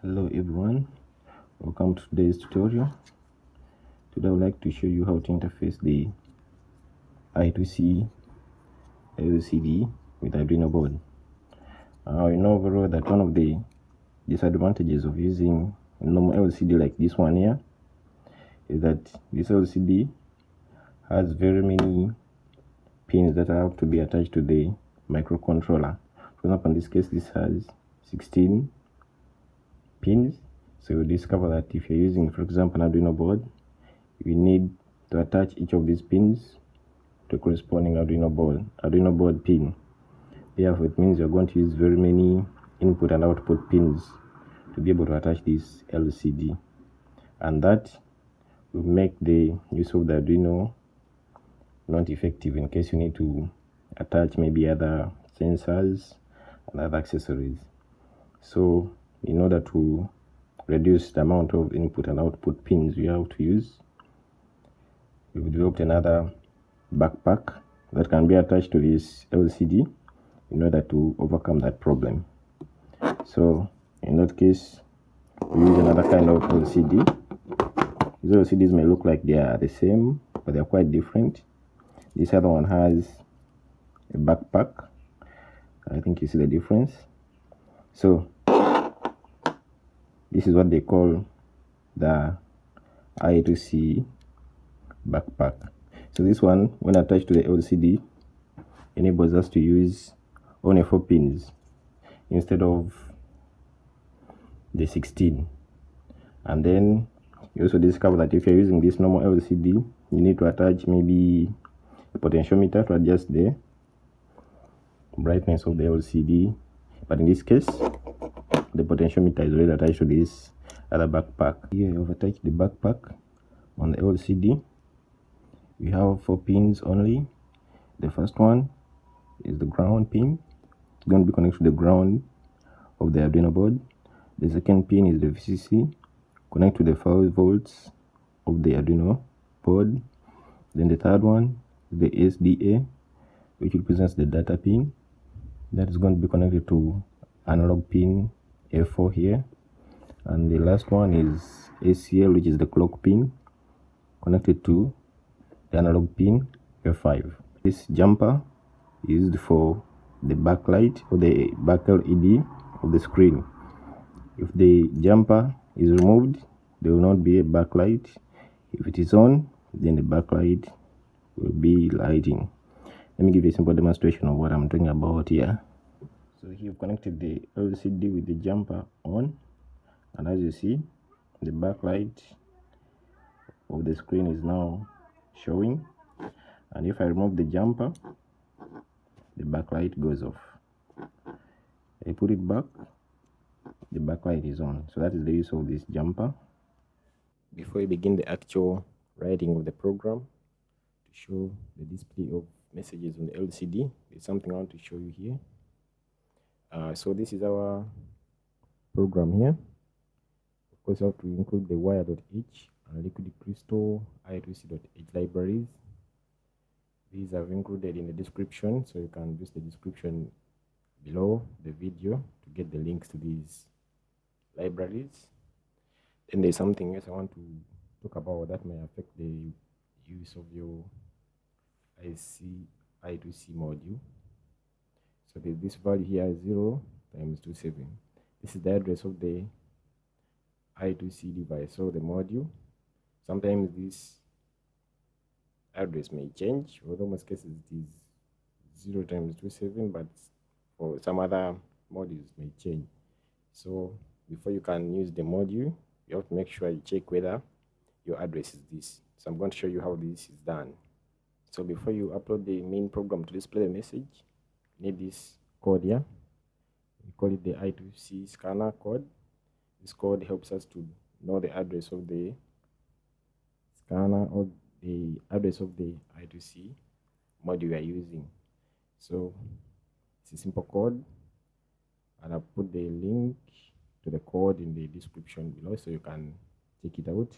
Hello everyone, welcome to today's tutorial. Today I would like to show you how to interface the I2C LCD with Arduino board. You know very well that one of the disadvantages of using a normal LCD like this one here is that this LCD has very many pins that have to be attached to the microcontroller. For example, in this case, this has 16 pins. So you'll discover that if you're using, for example, an Arduino board, you need to attach each of these pins to a corresponding Arduino board pin. Therefore, it means you're going to use very many input and output pins to be able to attach this LCD, and that will make the use of the Arduino not effective in case you need to attach maybe other sensors and other accessories. So in order to reduce the amount of input and output pins you have to use, we've developed another backpack that can be attached to this LCD in order to overcome that problem. So in that case, we use another kind of LCD. These LCDs may look like they are the same, but they are quite different. This other one has a backpack. I think you see the difference. So this is what they call the I2C backpack. So this one, when attached to the LCD, enables us to use only 4 pins instead of the 16. And then you also discover that if you're using this normal LCD, you need to attach maybe a potentiometer to adjust the brightness of the LCD. But in this case, the potentiometer is already attached to this other backpack. Here I've attached the backpack on the LCD. We have 4 pins only. The first one is the ground pin. It's going to be connected to the ground of the Arduino board. The second pin is the VCC, connect to the 5 volts of the Arduino board. Then the third one is the SDA, which represents the data pin. That is going to be connected to analog pin F4 here. And the last one is ACL, which is the clock pin, connected to the analog pin F5. This jumper is used for the backlight or the back LED of the screen. If the jumper is removed, there will not be a backlight. If it is on, then the backlight will be lighting. Let me give you a simple demonstration of what I'm talking about here. So here I've connected the LCD with the jumper on, and as you see, the backlight of the screen is now showing. And if I remove the jumper, the backlight goes off. I put it back, the backlight is on. So that is the use of this jumper. Before you begin the actual writing of the program to show the display of messages on the LCD, there's something I want to show you here. So this is our program here. Of course, you have to include the wire.h and liquid crystal I2C.h libraries. These are included in the description, so you can use the description below the video to get the links to these libraries. Then there's something else I want to talk about that may affect the use of your I2C module. So there's this value here, 0 times 27. This is the address of the I2C device, so the module. Sometimes this address may change, although most cases it is 0 times 27, but for some other modules may change. So before you can use the module, you have to make sure you check whether your address is this. So I'm going to show you how this is done. So before you upload the main program to display the message, you need this code here. We call it the I2C scanner code. This code helps us to know the address of the scanner or the address of the I2C module we are using. So it's a simple code, and I'll put the link to the code in the description below so you can check it out.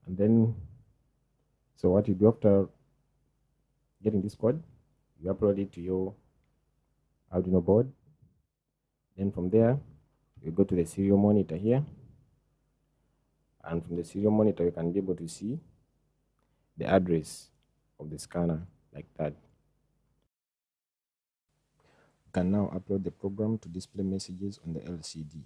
And then, so what you do after getting this code, you upload it to your Arduino board. Then from there, We go to the serial monitor here, and from the serial monitor you can be able to see the address of the scanner like that. You can now upload the program to display messages on the LCD.